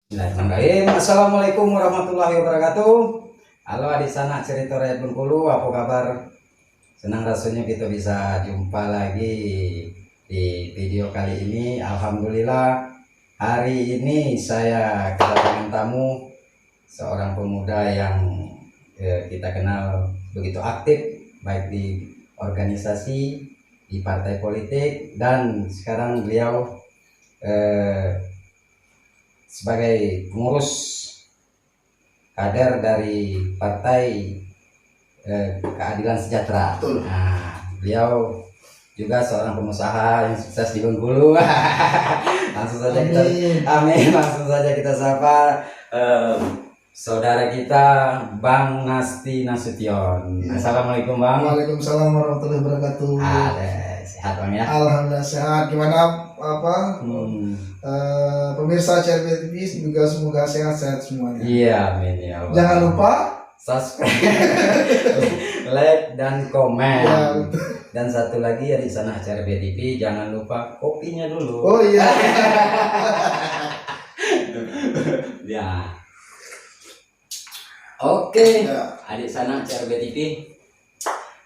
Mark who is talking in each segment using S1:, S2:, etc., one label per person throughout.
S1: Bismillahirrahmanirrahim. Assalamualaikum warahmatullahi wabarakatuh. Halo adik sanak cerita rakyat Bengkulu, apa kabar? Senang rasanya kita bisa jumpa lagi di video kali ini. Alhamdulillah, hari ini saya kedatangan tamu, seorang pemuda yang kita kenal begitu aktif baik di organisasi, di partai politik, dan sekarang beliau sebagai pengurus kader dari Partai Keadilan Sejahtera.
S2: Betul.
S1: Nah, beliau juga seorang pengusaha yang sukses di Bengkulu. Langsung saja kita, amin. Langsung saja kita sapa saudara kita Bang Nasti Nasution.
S2: Ya.
S1: Assalamualaikum Bang.
S2: Waalaikumsalam warahmatullahi wabarakatuh.
S1: Sehat Bang ya?
S2: Alhamdulillah sehat. Gimana pemirsa CRB TV juga semoga sehat-sehat semuanya.
S1: Iya, amin ya Allah.
S2: Jangan lupa
S1: subscribe, like dan komen.
S2: Ya,
S1: dan satu lagi ya di sana CRB TV, jangan lupa kopinya dulu.
S2: oh iya.
S1: Ya. Oke,
S2: Ya.
S1: adik sana CRB TV.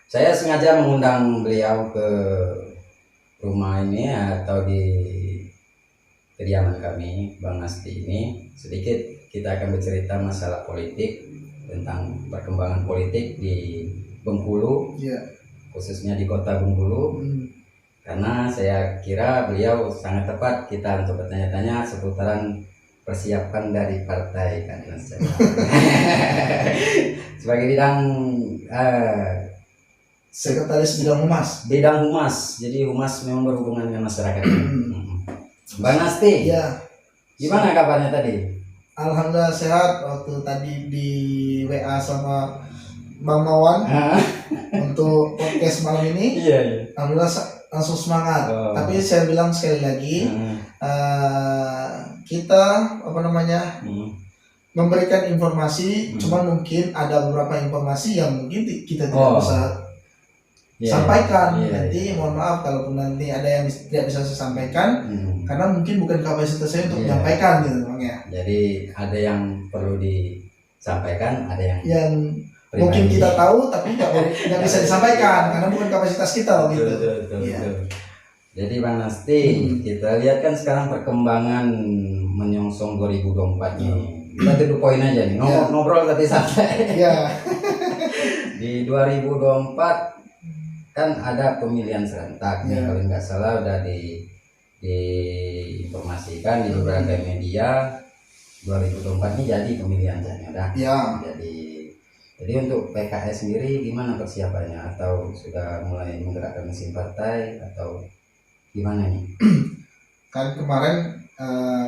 S1: Saya sengaja mengundang beliau ke rumah ini atau di kediaman kami, Bang Nasti ini. Sedikit kita akan bercerita masalah politik, tentang perkembangan politik di Bengkulu,
S2: Iya.
S1: khususnya di kota Bengkulu. Karena saya kira beliau sangat tepat kita untuk bertanya-tanya seputaran persiapan dari Partai Keadilan Sejahtera. Sebagai
S2: Sekretaris Bidang Humas.
S1: bidang humas, jadi humas memang berhubungan dengan masyarakat. Bang Nasti,
S2: Iya.
S1: gimana kabarnya tadi?
S2: Alhamdulillah sehat. Waktu tadi di WA sama Bang Mawan untuk podcast malam ini,
S1: Iya.
S2: alhamdulillah langsung semangat.
S1: Oh.
S2: Tapi saya bilang sekali lagi, kita memberikan informasi, cuman mungkin ada beberapa informasi yang mungkin kita tidak bisa sampaikan. Nanti mohon maaf kalaupun nanti ada yang tidak bisa saya sampaikan, karena mungkin bukan kapasitas saya untuk menyampaikan gitu Bang ya.
S1: Jadi ada yang perlu disampaikan, ada yang pribadi.
S2: Mungkin kita tahu tapi nggak bisa disampaikan karena bukan kapasitas kita gitu.
S1: Betul.
S2: Ya.
S1: Jadi Bang Nasti, kita lihat kan sekarang perkembangan menyongsong 2024 ini. Kita to poin aja nih, ngobrol tapi santai.
S2: Ya.
S1: Di 2024 kan ada pemilihan serentak nih, kalau nggak salah udah diinformasikan di beberapa media 2024 ini jadi pemilihan udah.
S2: Ya.
S1: Jadi untuk PKS sendiri gimana persiapannya, atau sudah mulai menggerakkan mesin partai atau gimana nih?
S2: Kan kemarin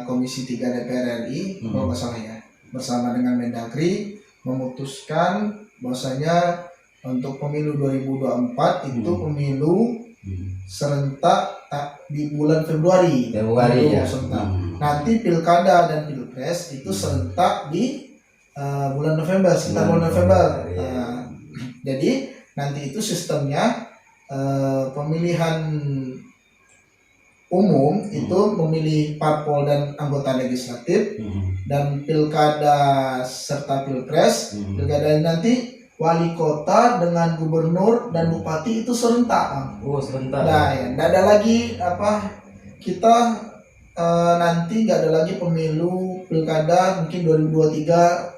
S2: Komisi 3 DPR RI kalau nggak salah ya, bersama dengan Mendagri memutuskan bahwasanya untuk pemilu 2024 itu pemilu serentak di bulan Februari
S1: ya.
S2: Nanti pilkada dan pilpres itu serentak di bulan November, sekitar bulan November. Jadi nanti itu sistemnya pemilihan umum itu memilih parpol dan anggota legislatif, dan pilkada serta pilpres. Pilkada nanti wali kota dengan gubernur dan bupati itu serentak.
S1: Serentak.
S2: Nah, ya, nggak ada lagi kita nanti nggak ada lagi pemilu pilkada mungkin 2023.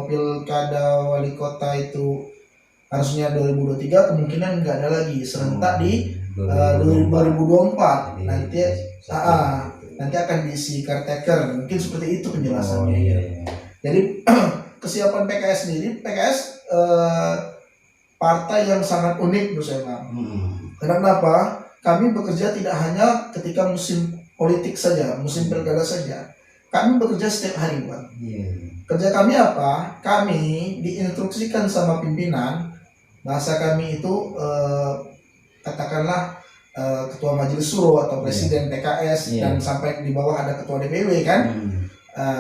S2: Pilkada wali kota itu harusnya 2023, kemungkinan nggak ada lagi serentak di 2024. Nanti akan diisi caretaker, mungkin seperti itu penjelasannya. Jadi kesiapan PKS sendiri, PKS partai yang sangat unik menurut saya. Kenapa? Kami bekerja tidak hanya ketika musim politik saja, musim pilkada saja. Kami bekerja setiap hari, Bang. Kerja kami apa? Kami diinstruksikan sama pimpinan, bahasa kami itu katakanlah ketua majelis suro atau presiden PKS, dan sampai di bawah ada ketua DPW kan,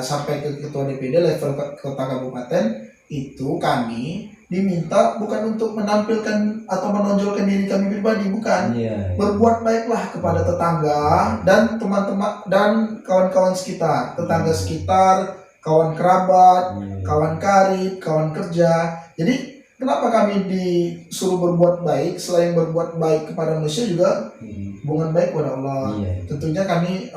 S2: sampai ke ketua DPD level kota kabupaten. itu kami diminta bukan untuk menampilkan atau menonjolkan diri kami pribadi, bukan.
S1: Iya.
S2: Berbuat baiklah kepada tetangga dan teman-teman dan kawan-kawan sekitar, tetangga sekitar, kawan kerabat, kawan karib, kawan kerja. Jadi kenapa kami disuruh berbuat baik? Selain berbuat baik kepada manusia juga hubungan baik kepada Allah.
S1: Iya.
S2: Tentunya kami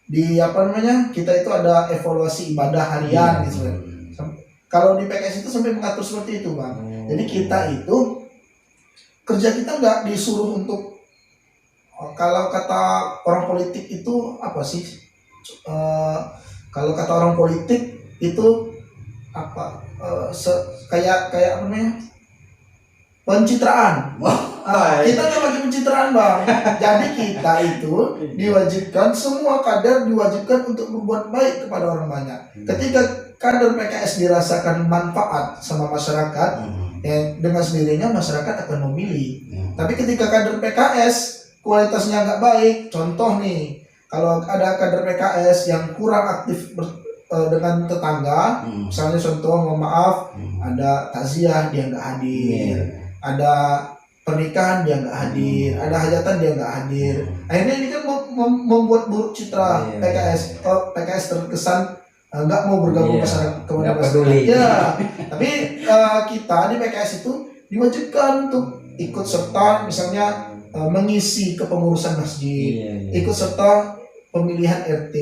S2: di apa namanya, kita itu ada evaluasi ibadah harian gitu kan. Kalau di PKS itu sampai mengatur seperti itu, Bang. Jadi kita itu kerja kita nggak disuruh untuk kalau kata orang politik itu apa sih? Kalau kata orang politik itu apa? Kayak apa namanya? Pencitraan. Kita nggak pakai pencitraan, Bang. Jadi kita itu diwajibkan, semua kader diwajibkan untuk berbuat baik kepada orang banyak. Ketika kader PKS dirasakan manfaat sama masyarakat, dengan sendirinya masyarakat akan memilih. Tapi ketika kader PKS kualitasnya nggak baik, contoh nih, kalau ada kader PKS yang kurang aktif dengan tetangga, misalnya contoh, mohon maaf, ada takziah dia nggak hadir, ada pernikahan dia nggak hadir, ada hajatan dia nggak hadir. Akhirnya ini kan membuat buruk citra PKS. Kalau PKS terkesan nggak mau bergabung ke masyarakat. Ya, tapi kita di PKS itu diwajibkan untuk ikut serta, misalnya mengisi kepengurusan masjid, ikut serta pemilihan RT.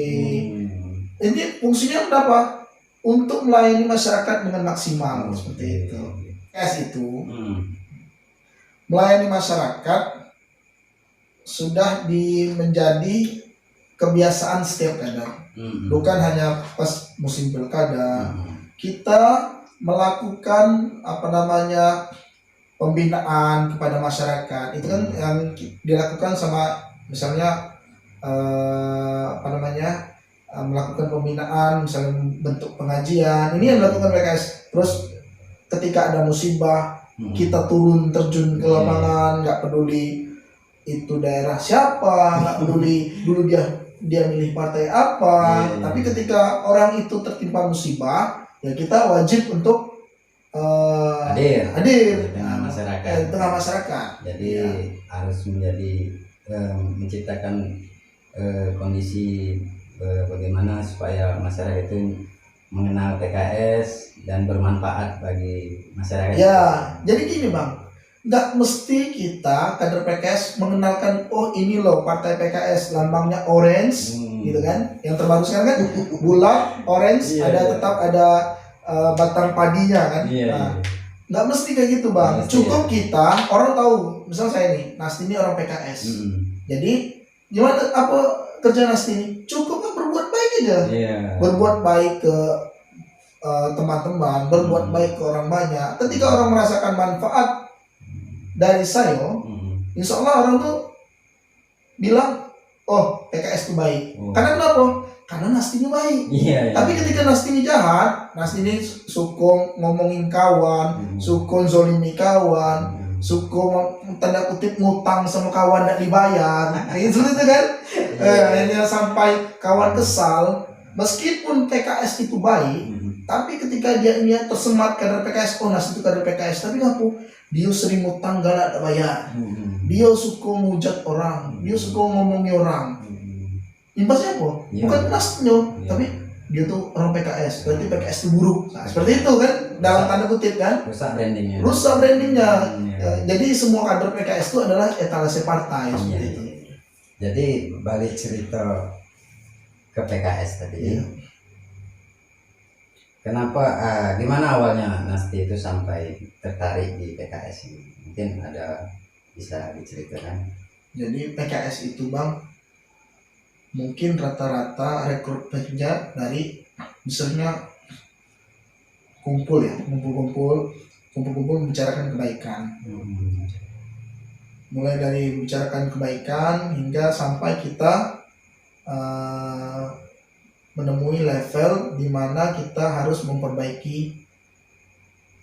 S2: Ini fungsinya berapa? Untuk melayani masyarakat dengan maksimal, seperti itu. PKS itu melayani masyarakat sudah menjadi kebiasaan setiap kader. Bukan hanya pas musim pilkada. Kita melakukan pembinaan kepada masyarakat. Itu kan yang dilakukan sama, misalnya melakukan pembinaan, misalnya bentuk pengajian. Ini yang dilakukan PKS. Terus ketika ada musibah, kita turun terjun ke lapangan, nggak peduli itu daerah siapa, nggak peduli dulu dia milih partai apa, tapi ketika orang itu tertimpa musibah, ya kita wajib untuk hadir
S1: di tengah
S2: masyarakat.
S1: Jadi harus menciptakan kondisi bagaimana supaya masyarakat itu mengenal PKS dan bermanfaat bagi masyarakat.
S2: Ya, jadi gini, Bang, nggak mesti kita kader PKS mengenalkan, oh ini loh partai PKS lambangnya orange, gitu kan? Yang terbaru sekarang kan bulat orange, tetap ada batang padinya kan? Nggak mesti kayak gitu, Bang. Cukup kita orang tahu, misal saya nih, Nasti ini orang PKS. Jadi gimana apa kerja Nasti ini? Cukup kan berbuat baik aja, berbuat baik ke teman-teman, berbuat baik ke orang banyak. Ketika orang merasakan manfaat dari saya, insya Allah orang tuh bilang, oh PKS itu baik. Karena kenapa? Karena Nasti ini baik. Tapi ketika Nasti ini jahat, Nasti ini suka ngomongin kawan, suka zolimi kawan, suka tanda kutip ngutang sama kawan tidak dibayar, itu kan? Akhirnya sampai kawan kesal. Meskipun PKS itu baik, tapi ketika dia tersemat kader PKS, oh Nasti itu kader PKS, tapi ngaku dia sering ngutang galak tak bayar, dia suka ngujat orang, dia suka ngomongi orang. Imbasnya apa? Bukan Nastinya, tapi dia tuh orang PKS, berarti PKS itu buruk. Nah, seperti itu kan, dalam tanda kutip kan? Rusak brandingnya. Jadi semua kader PKS itu adalah etalase partai, seperti itu.
S1: Jadi balik cerita ke PKS tadi. Kenapa? Gimana awalnya Nasti itu sampai tertarik di PKS ini? Mungkin bisa diceritakan.
S2: Jadi PKS itu, Bang, mungkin rata-rata rekrutmennya dari misalnya kumpul membicarakan kebaikan. Mulai dari membicarakan kebaikan hingga sampai kita menemui level di mana kita harus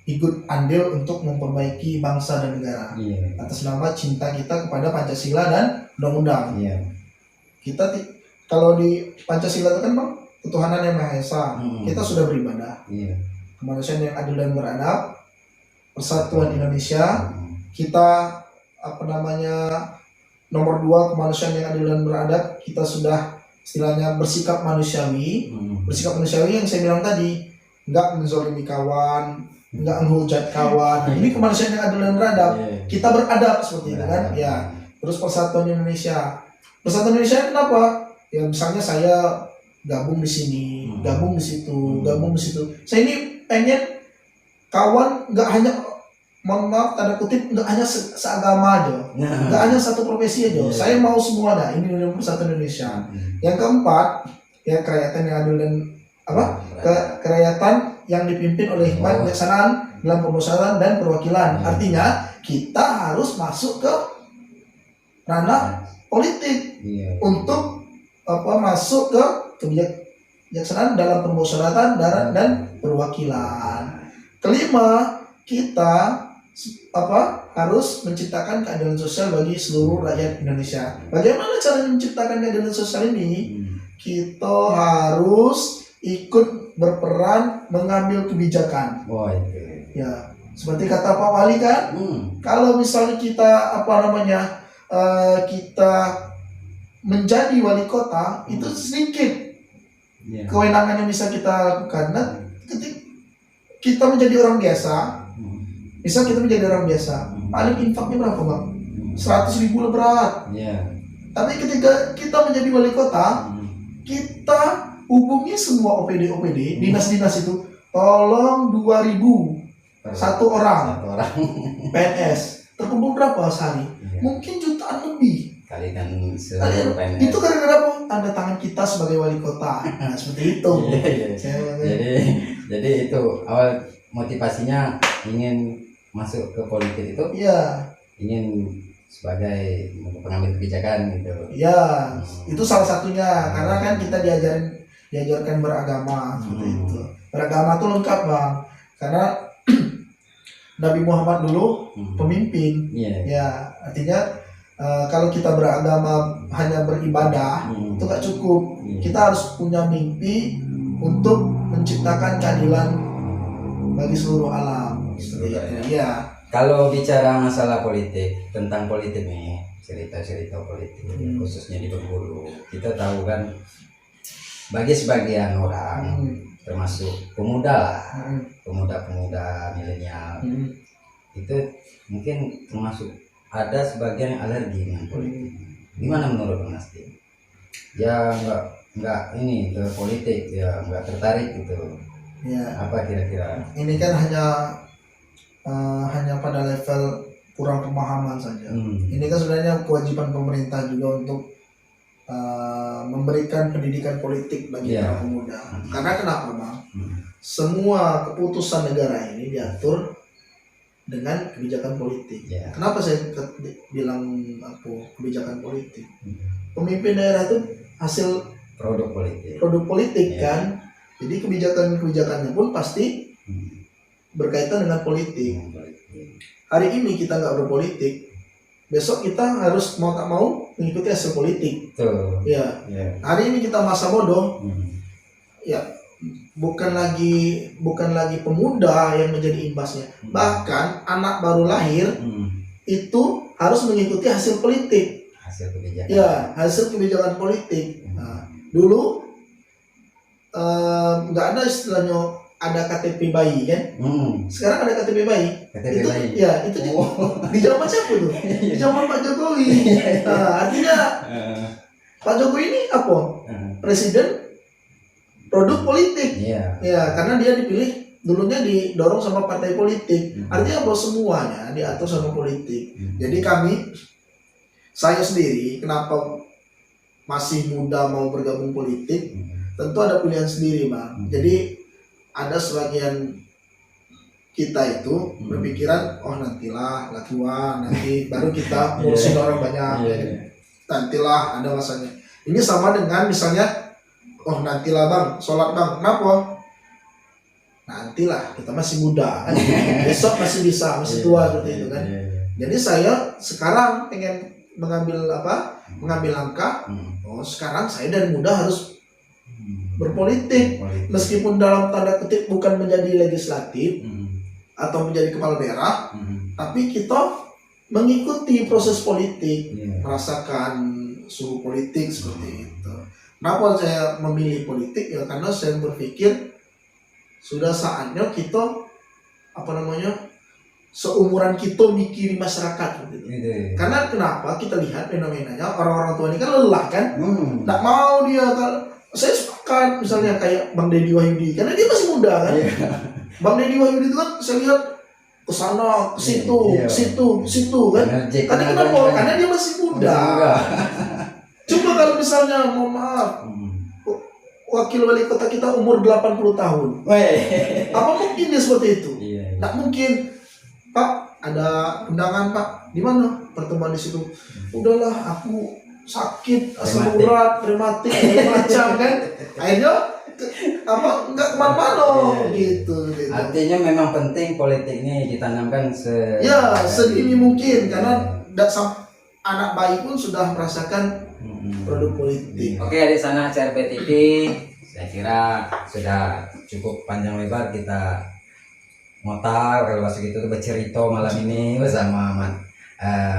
S2: ikut andil untuk memperbaiki bangsa dan negara atas nama cinta kita kepada Pancasila dan undang-undang. Kita kalau di Pancasila itu kan, Bang, ketuhanan yang Maha Esa, kita sudah beribadah. kemanusiaan yang adil dan beradab, persatuan Indonesia. Kita nomor 2 kemanusiaan yang adil dan beradab, kita sudah istilahnya bersikap manusiawi. Bersikap manusiawi yang saya bilang tadi, nggak menzolimi kawan, nggak menghujat kawan. Ini kemanusiaan yang adil dan beradab. Kita beradab seperti itu kan, ya. Terus persatuan Indonesia. Persatuan Indonesia kenapa? Ya misalnya saya gabung di sini, gabung di situ, gabung di situ. Saya ini pengen kawan nggak hanya, mohon maaf tanda kutip, nggak hanya seagama aja, nggak hanya satu profesi aja. Saya mau semua dah. Ini persatuan Indonesia. Yang keempat, ya kerakyatan yang adil dan kerakyatan yang dipimpin oleh hikmat kebijaksanaan dalam pemusyawaratan dan perwakilan. Artinya kita harus masuk ke ranah politik untuk masuk ke kebijaksanaan dalam pemusyawaratan dan perwakilan. Kelima, kita harus menciptakan keadilan sosial bagi seluruh rakyat Indonesia. Bagaimana cara menciptakan keadilan sosial ini? Kita harus ikut berperan mengambil kebijakan. Ya, seperti kata Pak Wali kan, kalau misalnya kita kita menjadi wali kota, itu sedikit kewenangan yang bisa kita lakukan. Nah, ketika kita menjadi orang biasa, misal kita menjadi orang biasa, paling infaknya berapa bang? 100.000 lah berat. Tapi ketika kita menjadi wali kota, kita hubungi semua OPD, dinas-dinas itu, tolong 2.000 satu orang PNS. Terkumpul berapa sehari? Mungkin jutaan lebih.
S1: Kalikan seluruh PNS.
S2: Itu gara-gara apa? Tanda tangan kita sebagai wali kota. Nah, seperti itu.
S1: Jadi itu awal motivasinya ingin masuk ke politik itu. Ingin sebagai pengambil kebijakan gitu.
S2: Itu salah satunya. Karena kan kita diajarkan beragama seperti itu. Beragama itu lengkap bang. Karena Nabi Muhammad dulu pemimpin. Ya, artinya kalau kita beragama hanya beribadah itu gak cukup. Kita harus punya mimpi untuk menciptakan keadilan bagi seluruh alam.
S1: Kalau bicara masalah politik, tentang politik nih, cerita-cerita politik khususnya di Bengkulu, kita tahu kan bagi sebagian orang termasuk pemuda lah, pemuda milenial itu mungkin termasuk ada sebagian yang alergi dengan politik. Gimana menurut Mas Tim? Ya nggak ini ke politik, ya nggak tertarik gitu. Apa kira-kira?
S2: Ini kan hanya pada level kurang pemahaman saja. Ini kan sebenarnya kewajiban pemerintah juga untuk memberikan pendidikan politik bagi para pemuda. Karena kenapa bang? Semua keputusan negara ini diatur dengan kebijakan politik. Kenapa saya bilang kebijakan politik? Pemimpin daerah itu hasil
S1: produk
S2: politik kan. Jadi kebijakannya pun pasti berkaitan dengan politik. Hari ini kita nggak berpolitik, besok kita harus mau tak mau mengikuti hasil politik. Hari ini kita masa bodoh, ya bukan lagi pemuda yang menjadi imbasnya, bahkan anak baru lahir itu harus mengikuti hasil politik, hasil kebijakan politik. Dulu nggak ada istilahnya ada KTP bayi kan, sekarang ada KTP bayi. Itu di zaman siapa tuh? Di zaman Pak Jokowi. Artinya Pak Jokowi ini apa? Presiden produk politik. Karena dia dipilih dulunya didorong sama partai politik. Artinya apa? Semuanya diatur sama politik. Jadi saya sendiri kenapa masih muda mau bergabung politik, tentu ada pilihan sendiri bang. Jadi ada sebagian kita itu berpikiran, nantilah lakuan, nanti baru kita ngurusin orang banyak. Nantilah ada masanya. Ini sama dengan misalnya, nantilah bang, sholat bang, kenapa? Nantilah, kita masih muda kan? Besok masih bisa, masih tua seperti itu kan. Jadi saya sekarang pengen mengambil langkah. Sekarang saya dari muda harus berpolitik,
S1: Politik.
S2: meskipun dalam tanda kutip bukan menjadi legislatif
S1: Hmm.
S2: atau menjadi kepala daerah,
S1: Hmm.
S2: tapi kita mengikuti proses politik,
S1: Iya.
S2: merasakan suhu politik seperti itu. Kenapa saya memilih politik ya? Karena saya berpikir sudah saatnya kita seumuran kita mikirin masyarakat gitu.
S1: Gitu.
S2: Karena kenapa kita lihat fenomenanya orang-orang tua ini kan lelah kan,
S1: Hmm.
S2: nggak mau dia kalau saya sepakat misalnya kayak Bang Deddy Wahyudi karena dia masih muda kan.
S1: Iya.
S2: Bang Deddy Wahyudi itu kan saya lihat ke sana, ke situ,
S1: Iya.
S2: situ kan.
S1: Energi
S2: Karena
S1: tenaganya
S2: kenapa?
S1: kan.
S2: Karena dia masih muda. Coba kalau misalnya mohon maaf wakil wali kota kita umur 80 tahun.
S1: Weh.
S2: Apa mungkin dia seperti itu?
S1: Iya.
S2: Nggak mungkin. Pak, ada undangan Pak. Di mana pertemuan di situ? Udahlah, aku sakit, asam
S1: Rematik.
S2: urat, rematik, macam kan. Akhirnya nggak kemana-mana gitu.
S1: Artinya memang penting politik ini ditanamkan
S2: Ya, sedini mungkin karena anak bayi pun sudah merasakan produk politik.
S1: Oke, di sana CRP TV, saya kira sudah cukup panjang lebar kita ngotak kalau bahasa gitu bercerita malam ini bersama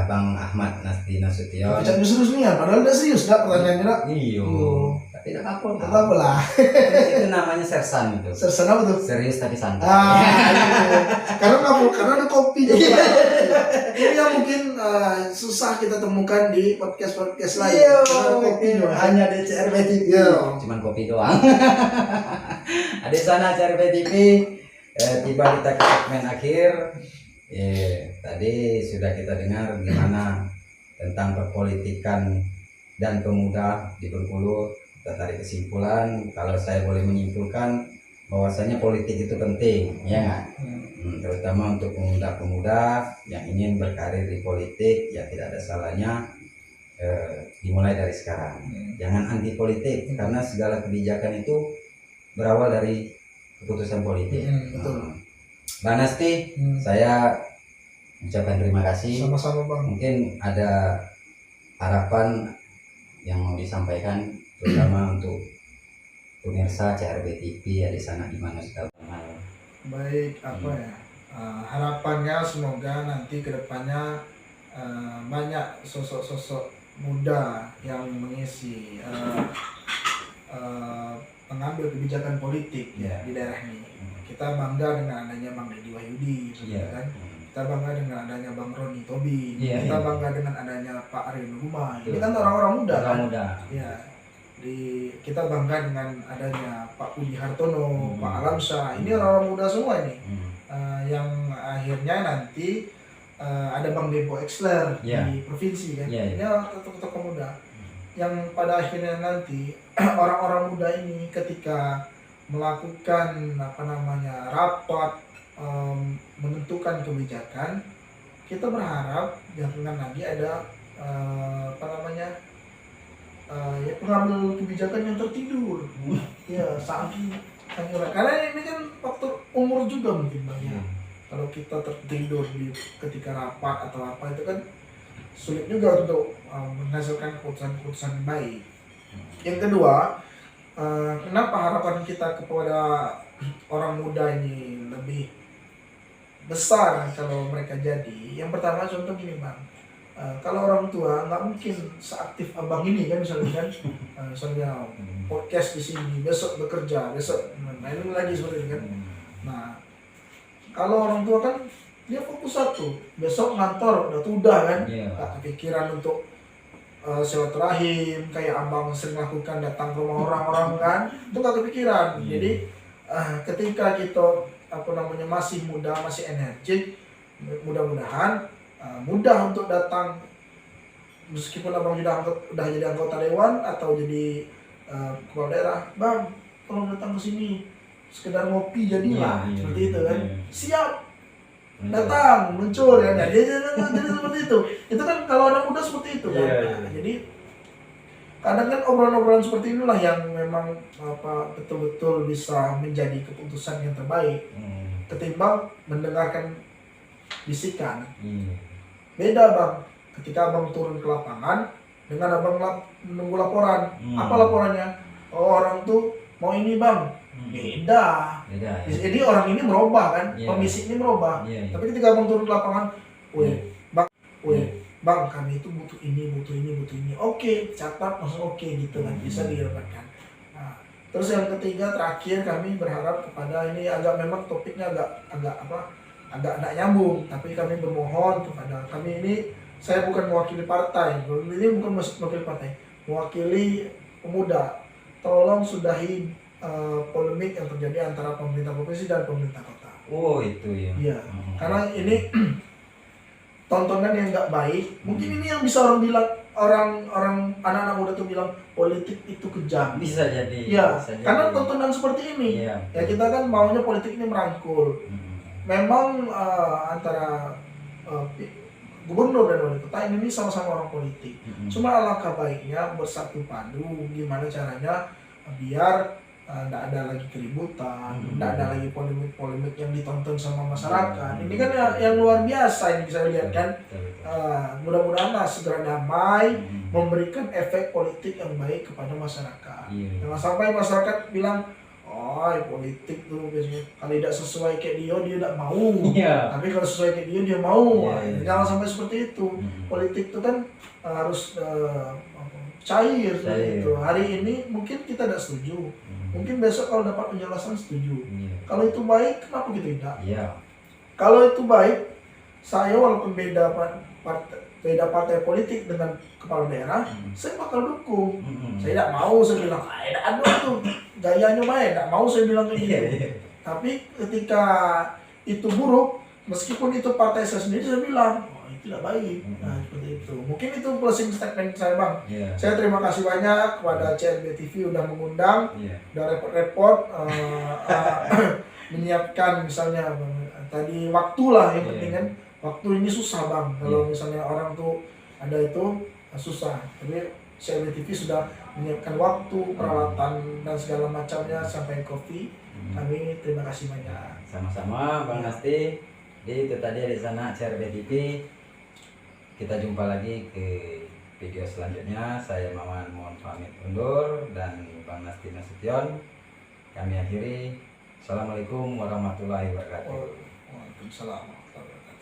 S1: Bang Ahmad Nasti Nasution.
S2: Bicara serius nih ya, padahal udah serius nggak pertanyaannya nak?
S1: Iyo,
S2: Oh.
S1: tapi tidak apa-apa.
S2: Nggak apa-apa lah.
S1: Itu namanya sersan itu.
S2: Sersan apa tuh?
S1: Serius tapi santai.
S2: Gitu. Karena ngapa? Karena ada kopi juga. Ini yang mungkin susah kita temukan di podcast lain. Karena ada kopi juga.
S1: Hanya di CRP TV.
S2: Iya.
S1: Cuman kopi doang. Di sana CRP TV. Tiba kita ke segmen akhir. Tadi sudah kita dengar gimana tentang perpolitikan dan pemuda di Bengkulu. Kita tarik kesimpulan, kalau saya boleh menyimpulkan bahwasanya politik itu penting, ya nggak? Terutama untuk pemuda-pemuda yang ingin berkarir di politik, ya tidak ada salahnya dimulai dari sekarang. Jangan anti politik, karena segala kebijakan itu berawal dari keputusan politik.
S2: Betul.
S1: Bang Nasti, saya ucapkan terima kasih.
S2: Sama-sama Bang.
S1: Mungkin ada harapan yang mau disampaikan, terutama untuk pemirsa CRB TV ya di sana di mana sudah kenal.
S2: Baik, harapannya semoga nanti kedepannya banyak sosok-sosok muda yang mengisi mengambil kebijakan politik
S1: Yeah.
S2: di daerah ini. Kita bangga dengan adanya Bang Deddy Wahyudi,
S1: Yeah.
S2: kan? Kita bangga dengan adanya Bang Roni Tobing.
S1: Yeah,
S2: Kita
S1: yeah.
S2: bangga dengan adanya Pak Aryo Nuguma. Ini
S1: Yeah.
S2: kan orang-orang muda kan?
S1: Orang muda.
S2: Ya. Kita bangga dengan adanya Pak Budi Hartono, Pak Alamsyah. Ini orang-orang muda semua ini. Yang akhirnya nanti ada Bang Depo Exler
S1: Yeah.
S2: di provinsi kan.
S1: Yeah, yeah.
S2: Ini tokoh-tokoh muda yang pada akhirnya nanti orang-orang muda ini ketika melakukan rapat menentukan kebijakan, kita berharap jangan lagi ada pengambil kebijakan yang tertidur. Ya, saking karena ini kan faktor umur juga mungkin Bang ya. Kalau kita tertidur ketika rapat atau apa itu kan sulit juga untuk menghasilkan keputusan-keputusan yang baik. Yang kedua, kenapa harapan kita kepada orang muda ini lebih besar kalau mereka jadi? Yang pertama contoh gini Bang, kalau orang tua nggak mungkin seaktif abang ini kan misalnya misalnya podcast di sini, besok bekerja, besok main lagi seperti itu kan. Nah, kalau orang tua kan dia fokus satu, besok ngantor udah kan, nggak kepikiran untuk silaturahim kayak abang sering lakukan, datang ke rumah orang-orang kan, itu nggak kepikiran. Jadi ketika kita masih muda, masih energik, mudah-mudahan mudah untuk datang, meskipun abang udah jadi anggota dewan atau jadi kepala daerah, Bang tolong datang ke sini sekedar ngopi jadilah, seperti itu kan, siap datang muncul kan, jadi seperti itu kan kalau anak muda seperti itu kan. Jadi kadang kan obrolan-obrolan seperti inilah yang memang betul-betul bisa menjadi keputusan yang terbaik ketimbang mendengarkan bisikan. Beda Bang, ketika abang turun ke lapangan dengan abang menunggu laporan. Apa laporannya? Oh, orang tuh mau ini bang, beda.
S1: Beda ya.
S2: Jadi orang ini merubah kan,
S1: Iya.
S2: pembisik ini merubah.
S1: Iya, iya.
S2: Tapi ketika abang turun ke lapangan,
S1: Iya.
S2: weh, bang kami itu butuh ini, butuh ini, butuh ini. Oke, catat langsung oke gitu kan, bisa didapatkan. Nah, terus yang ketiga terakhir kami berharap kepada ini agak memang topiknya agak nyambung, tapi kami bermohon kepada kami ini, saya bukan mewakili partai, ini bukan mewakili partai, mewakili pemuda. Tolong sudahi polemik yang terjadi antara pemerintah provinsi dan pemerintah kota.
S1: Oh itu ya.
S2: Iya, karena ini tontonan yang nggak baik. Mungkin ini yang bisa orang bilang, orang anak-anak muda tuh bilang politik itu kejam.
S1: Bisa jadi.
S2: Iya,
S1: Bisa jadi.
S2: karena tontonan seperti ini.
S1: Iya.
S2: Ya kita kan maunya politik ini merangkul. Memang antara gubernur dan wali kota ini sama-sama orang politik. Cuma alangkah baiknya bersatu padu gimana caranya biar tidak ada lagi keributan, tidak ada lagi polemik-polemik yang ditonton sama masyarakat. Ini kan yang luar biasa ini bisa lihat kan. Mudah-mudahan segera damai, memberikan efek politik yang baik kepada masyarakat. Jangan sampai masyarakat bilang, oh politik tuh biasanya kalau tidak sesuai kayak dia tidak mau. Tapi kalau sesuai kayak dia mau. Jangan sampai seperti itu. Politik itu kan harus cair gitu. Hari ini mungkin kita tidak setuju. Mungkin besok kalau dapat penjelasan setuju. Kalau itu baik, kenapa kita tidak? Kalau itu baik, saya walaupun beda partai politik dengan kepala daerah, saya bakal dukung. Saya tidak mau saya bilang, aduh tuh gayanya baik, tidak mau saya bilang kayak gitu. Tapi ketika itu buruk, meskipun itu partai saya sendiri, saya bilang, oh itu tidak baik. Nah seperti itu. Mungkin itu closing statement saya bang. Saya terima kasih banyak kepada CNB TV udah mengundang, udah repot-repot menyiapkan misalnya tadi waktu lah yang penting kan. Waktu ini susah bang, kalau misalnya orang tuh ada itu susah. Tapi CNB TV sudah menyiapkan waktu, peralatan dan segala macamnya sampai kopi. Kami terima kasih banyak.
S1: Sama-sama Bang Nasti. Jadi itu tadi di sana CNB TV. Kita jumpa lagi ke video selanjutnya. Saya Maman mohon pamit undur dan Bang Nasti Nasution. Kami akhiri. Assalamualaikum warahmatullahi wabarakatuh.
S2: Waalaikumsalam warahmatullahi wabarakatuh.